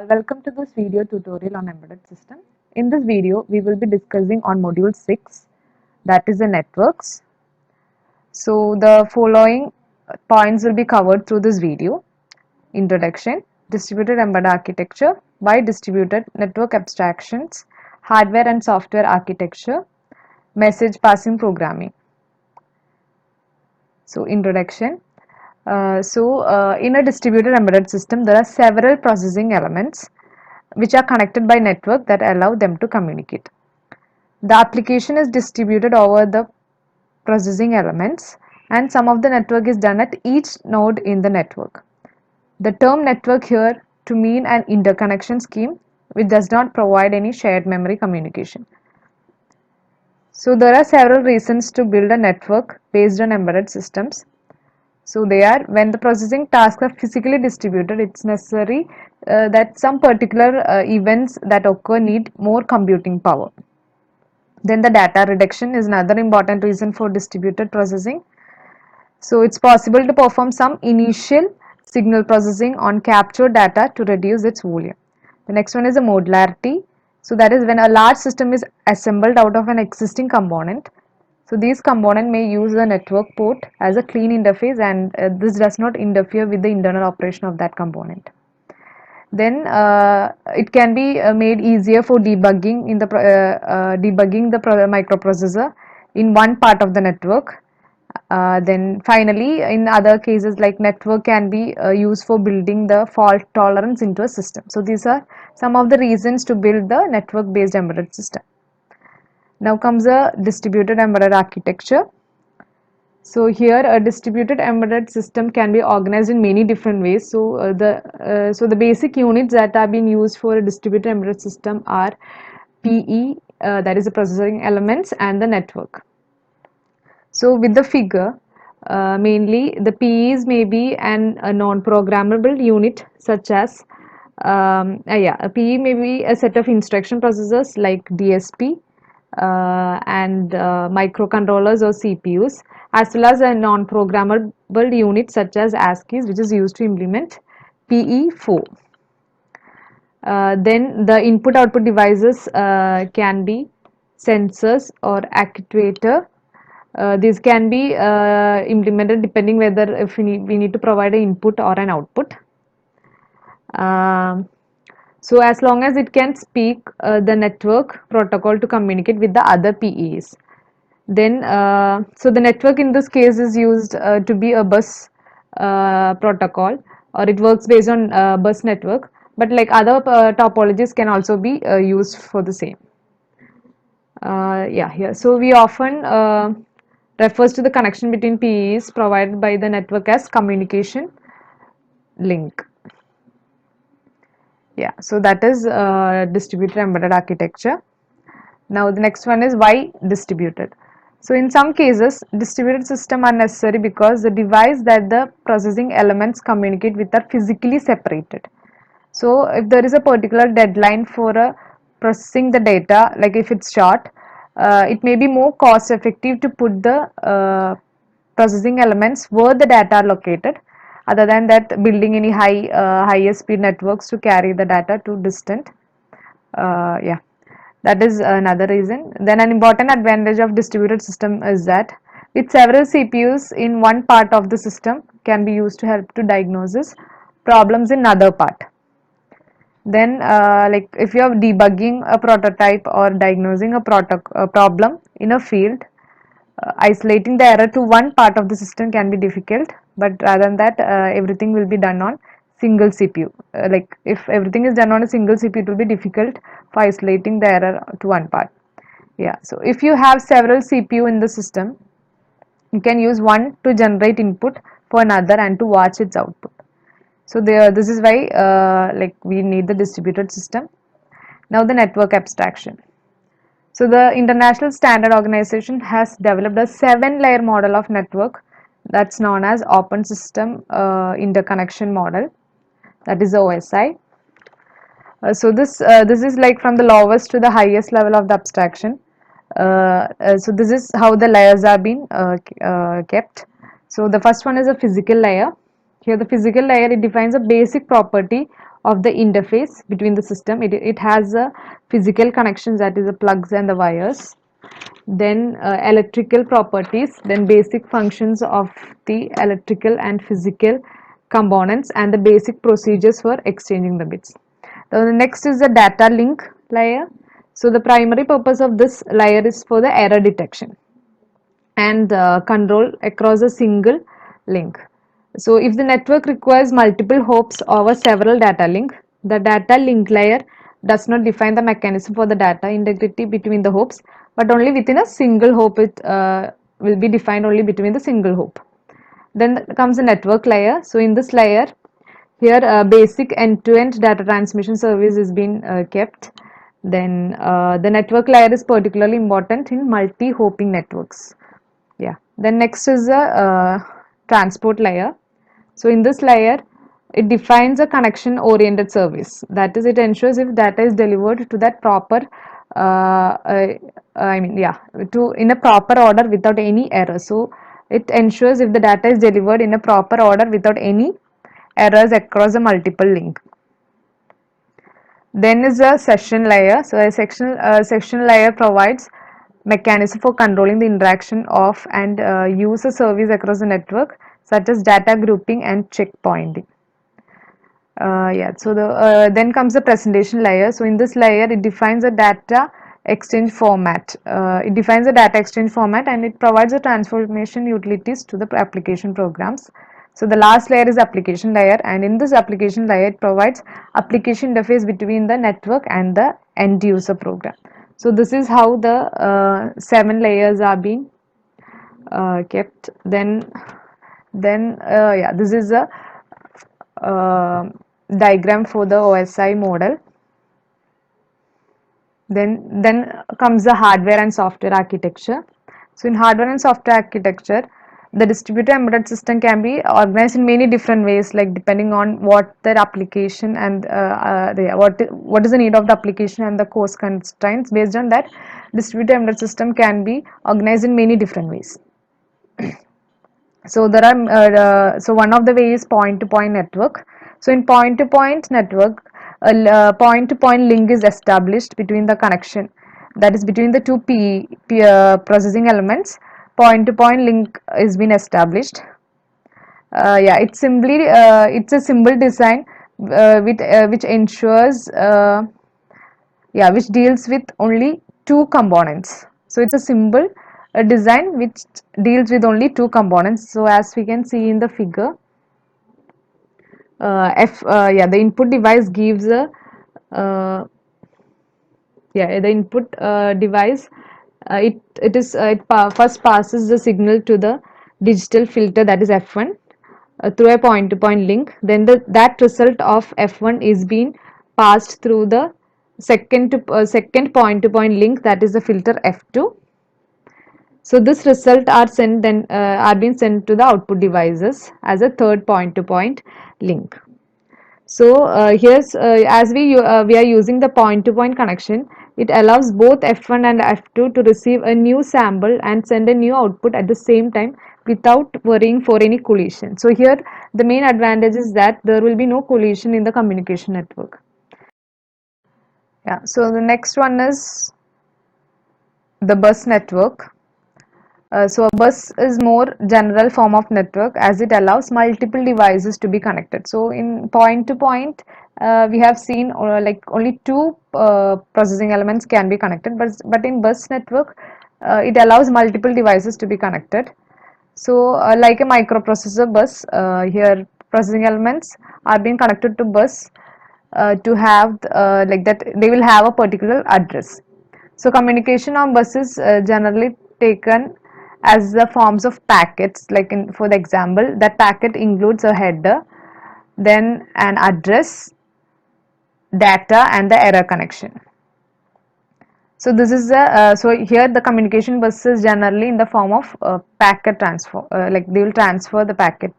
Welcome to this video tutorial on embedded system. In this video, we will be discussing on module 6, that is the networks. So the following points will be covered through this video. Introduction, distributed embedded architecture, why distributed, network abstractions, hardware and software architecture, message passing programming. So introduction. In a distributed embedded system, there are several processing elements which are connected by network that allow them to communicate. The application is distributed over the processing elements, and some of the network is done at each node in the network. The term network here to mean an interconnection scheme which does not provide any shared memory communication. So there are several reasons to build a network based on embedded systems. So they are, when the processing tasks are physically distributed, it's necessary that some particular events that occur need more computing power. Then the data reduction is another important reason for distributed processing. So it's possible to perform some initial signal processing on captured data to reduce its volume. The next one is a modularity. So that is when a large system is assembled out of an existing component. So these components may use the network port as a clean interface, and this does not interfere with the internal operation of that component. Then it can be made easier for debugging the microprocessor in one part of the network. Then finally, in other cases like network can be used for building the fault tolerance into a system. So these are some of the reasons to build the network based embedded system. Now comes a distributed embedded architecture. So here a distributed embedded system can be organized in many different ways. So the basic units that are being used for a distributed embedded system are PE, that is the processing elements, and the network. So with the figure, mainly the PEs may be a non-programmable unit such as a PE may be a set of instruction processors like DSP and microcontrollers or CPUs, as well as a non-programmable unit such as ASCII, which is used to implement PE4. Then the input output devices can be sensors or actuator. These can be implemented depending whether if we need to provide an input or an output. So as long as it can speak the network protocol to communicate with the other PEs. Then so the network in this case is used to be a bus protocol, or it works based on bus network, but like other topologies can also be used for the same. Yeah, here. So we often refers to the connection between PEs provided by the network as communication link. Yeah, so that is distributed embedded architecture. Now the next one is why distributed. So in some cases, distributed systems are necessary because the device that the processing elements communicate with are physically separated. So if there is a particular deadline for processing the data, like if it's short, it may be more cost effective to put the processing elements where the data are located, other than that building any higher speed networks to carry the data to distant. Yeah, that is another reason. Then an important advantage of distributed system is that with several CPUs in one part of the system can be used to help to diagnosis problems in another part. Then like if you are debugging a prototype or diagnosing a problem in a field, isolating the error to one part of the system can be difficult, but rather than that everything will be done on single CPU. Like if everything is done on a single CPU, it will be difficult for isolating the error to one part. Yeah, so if you have several CPU in the system, you can use one to generate input for another and to watch its output. So this is why like we need the distributed system. Now the network abstraction. So the International Standard Organization has developed a 7-layer model of network that's known as Open System Interconnection Model, that is OSI. So this is like from the lowest to the highest level of the abstraction. So this is how the layers are being kept. So the first one is a physical layer. Here the physical layer, it defines a basic property of the interface between the system. It has a physical connections, that is the plugs and the wires, then electrical properties, then basic functions of the electrical and physical components, and the basic procedures for exchanging the bits. The next is the data link layer. So the primary purpose of this layer is for the error detection and control across a single link. So if the network requires multiple hops over several data link, the data link layer does not define the mechanism for the data integrity between the hops, but only within a single hop. It will be defined only between the single hop. Then comes the network layer. So in this layer, here basic end-to-end data transmission service is being kept. Then the network layer is particularly important in multi-hopping networks. Yeah. Then next is the transport layer. So in this layer, it defines a connection oriented service. That is, it ensures if data is delivered to that proper to in a proper order without any error. So it ensures if the data is delivered in a proper order without any errors across a multiple link. Then is a session layer. So a section layer provides mechanism for controlling the interaction of and user service across the network, such as data grouping and checkpointing. So then comes the presentation layer. So in this layer, it defines a data exchange format. It defines a data exchange format, and it provides the transformation utilities to the application programs. So the last layer is application layer, and in this application layer, it provides application interface between the network and the end user program. So this is how the 7 layers are being kept. This is a diagram for the OSI model. Then comes the hardware and software architecture. So in hardware and software architecture, the distributed embedded system can be organized in many different ways, like depending on what their application and what is the need of the application and the course constraints. Based on that, distributed embedded system can be organized in many different ways. So there are so one of the ways is point-to-point network. So in point-to-point network, a point-to-point link is established between the connection, that is between the two processing elements. Point-to-point link is been established. It's a simple design which ensures which deals with only two components. So it's a simple design which deals with only two components. So as we can see in the figure, the input device gives a the input device first passes the signal to the digital filter, that is F1, through a point-to-point link. Then that result of F1 is being passed through the second point-to-point link, that is the filter F2. So this result are being sent to the output devices as a third point-to-point link. So here's as we are using the point-to-point connection, it allows both F1 and F2 to receive a new sample and send a new output at the same time without worrying for any collision. So here the main advantage is that there will be no collision in the communication network. So the next one is the bus network. So a bus is more general form of network as it allows multiple devices to be connected. So in point to point, we have seen like only two processing elements can be connected, but in bus network, it allows multiple devices to be connected. So like a microprocessor bus, here processing elements are being connected to bus to have like that they will have a particular address. So communication on buses generally taken as the forms of packets, like for the example, that packet includes a header, then an address, data, and the error connection. So this is the so here the communication bus is generally in the form of packet transfer, like they will transfer the packet.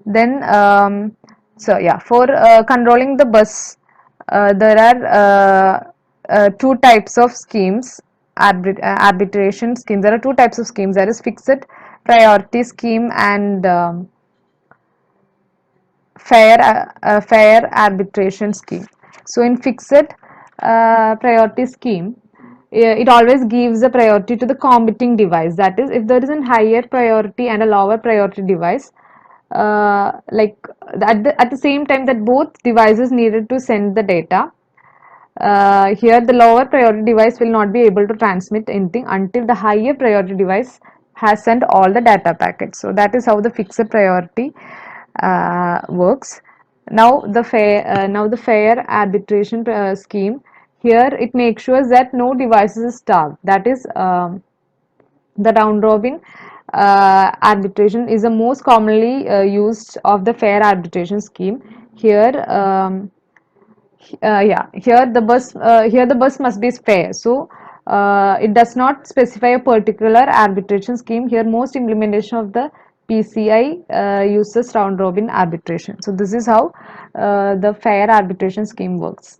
Then for controlling the bus, there are two types of schemes, arbitration schemes. There are two types of schemes. There is fixed priority scheme and fair arbitration scheme. So in fixed priority scheme, it always gives a priority to the competing device. That is, if there is a higher priority and a lower priority device, like at the same time that both devices needed to send the data, here the lower priority device will not be able to transmit anything until the higher priority device has sent all the data packets. So that is how the fixed priority works. Now the fair arbitration scheme, here it makes sure that no device is starved. That is, the round robin arbitration is the most commonly used of the fair arbitration scheme. Here, yeah, here the bus must be fair. So it does not specify a particular arbitration scheme. Here, most implementation of the PCI uses round robin arbitration. So this is how the fair arbitration scheme works.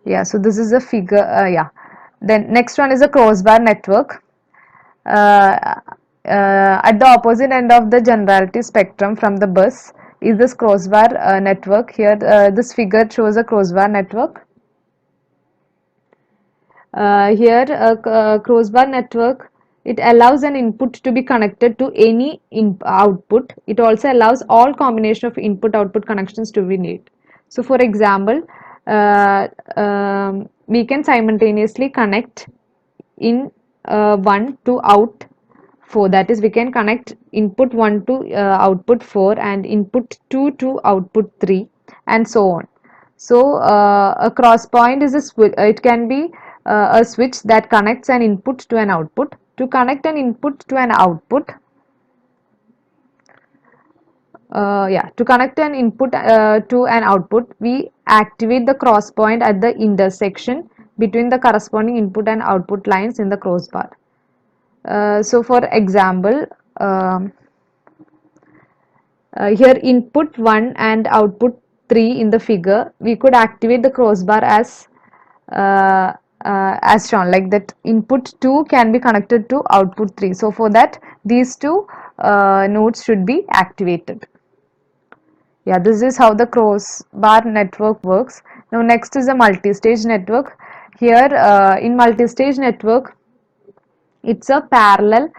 Yeah, so this is a figure. Yeah, then next one is a crossbar network. Uh, at the opposite end of the generality spectrum from the bus is this crossbar network. Here, this figure shows a crossbar network. Here, a crossbar network, it allows an input to be connected to any output. It also allows all combination of input-output connections to be made. So, for example, we can simultaneously connect in 1 to out 4. That is, we can connect input 1 to output 4 and input 2 to output 3 and so on. So a cross point is a switch. It can be a switch that connects an input to an output. To connect an input to an output, to connect an input to an output, we activate the cross point at the intersection between the corresponding input and output lines in the crossbar. So for example, um, here input 1 and output 3 in the figure, we could activate the crossbar as shown, like that input 2 can be connected to output 3. So for that, these two nodes should be activated. Yeah, this is how the crossbar network works. Now next is a multi-stage network. Here in multi-stage network, it's a parallel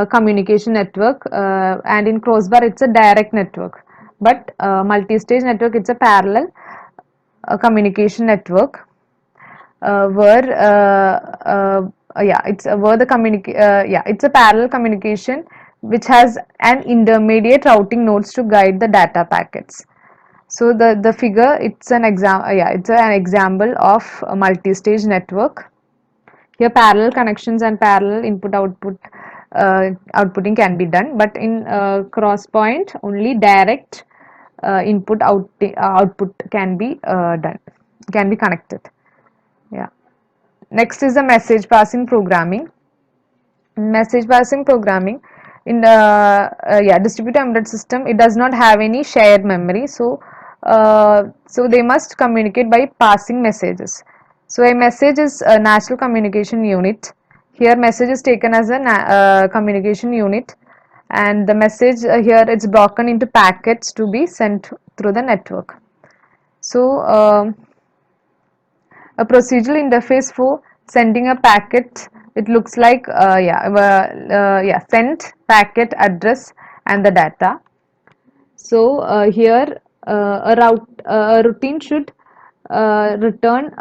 communication network, and in crossbar it's a direct network, but multi-stage network, it's a parallel communication network, where yeah, it's a parallel communication which has an intermediate routing nodes to guide the data packets. So the figure, it's an example of a multi-stage network. Here parallel connections and parallel input-output outputting can be done, but in cross point only direct output can be done, can be connected. Yeah. Next is the message passing programming. Message passing programming in the distributed embedded system, it does not have any shared memory. So so they must communicate by passing messages. So a message is a natural communication unit. Here message is taken as a communication unit, and the message here, it's broken into packets to be sent through the network. So a procedural interface for sending a packet, it looks like sent, packet, address and the data. So here a routine should return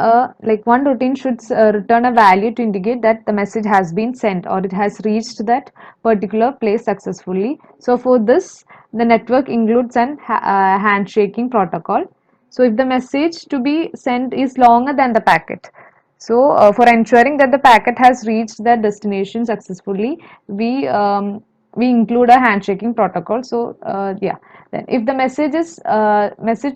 one routine should return a value to indicate that the message has been sent or it has reached that particular place successfully. So for this, the network includes an handshaking protocol. So if the message to be sent is longer than the packet, so for ensuring that the packet has reached their destination successfully, we include a handshaking protocol. So yeah, then if the message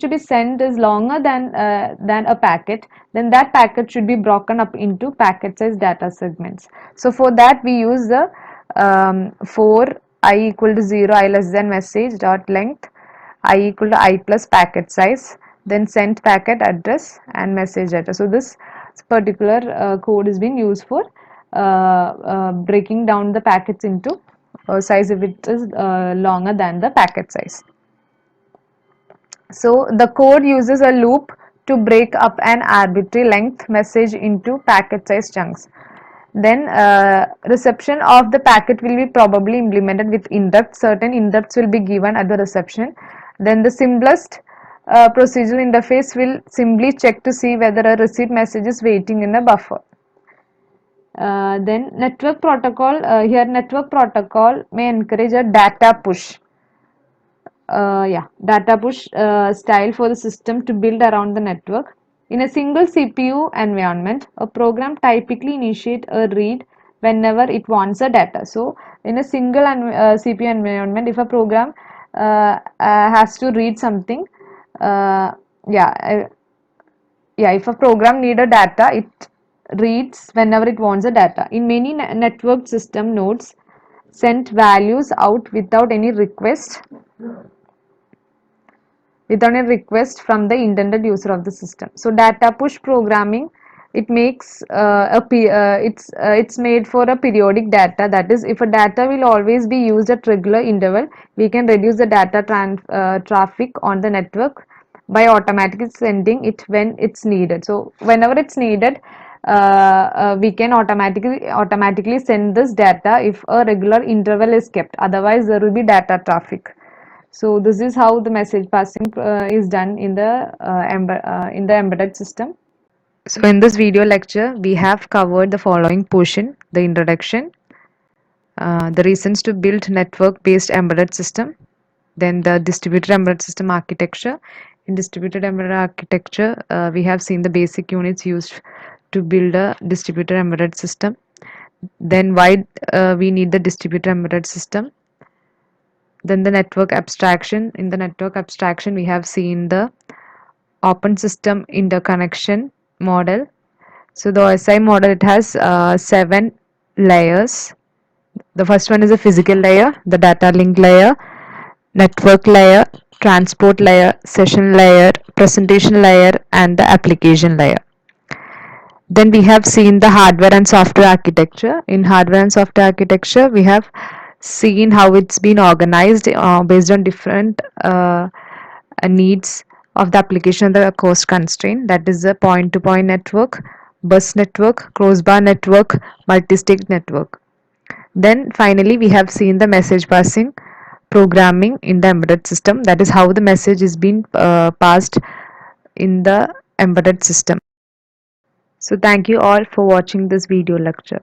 to be sent is longer than a packet, then that packet should be broken up into packet size data segments. So for that, we use the for I equal to 0, I less than message dot length, I equal to I plus packet size, then sent packet address and message address. So this particular code is being used for breaking down the packets into size if it is longer than the packet size. So the code uses a loop to break up an arbitrary length message into packet sized chunks. Then reception of the packet will be probably implemented with interrupt. Certain interrupts will be given at the reception. Then the simplest procedural interface will simply check to see whether a receipt message is waiting in a buffer. Then network protocol, here network protocol may encourage a data push. Data push style for the system to build around the network. In a single CPU environment, a program typically initiate a read whenever it wants a data. So in a single CPU environment, if a program has to read something, uh, yeah, uh, if a program need a data, it reads whenever it wants a data. In many network system, nodes send values out without a request from the intended user of the system. So data push programming, it makes it's made for a periodic data. That is, if a data will always be used at regular interval, we can reduce the data traffic on the network by automatically sending it when it's needed. So whenever it's needed, we can automatically send this data if a regular interval is kept. Otherwise, there will be data traffic. So this is how the message passing is done in the embedded system. So in this video lecture, we have covered the following portion: the introduction, the reasons to build network-based embedded system, then the distributed embedded system architecture. In distributed embedded architecture, we have seen the basic units used to build a distributed embedded system. Then why we need the distributed embedded system. Then the network abstraction. In the network abstraction, we have seen the open system interconnection model. So the OSI model, it has 7 layers. The first one is a physical layer, the data link layer, network layer, transport layer, session layer, presentation layer, and the application layer. Then we have seen the hardware and software architecture. In hardware and software architecture, we have seen how it's been organized based on different needs of the application and the cost constraint. That is the point-to-point network, bus network, crossbar network, multi-stick network. Then finally, we have seen the message passing programming in the embedded system. That is how the message is being passed in the embedded system. So thank you all for watching this video lecture.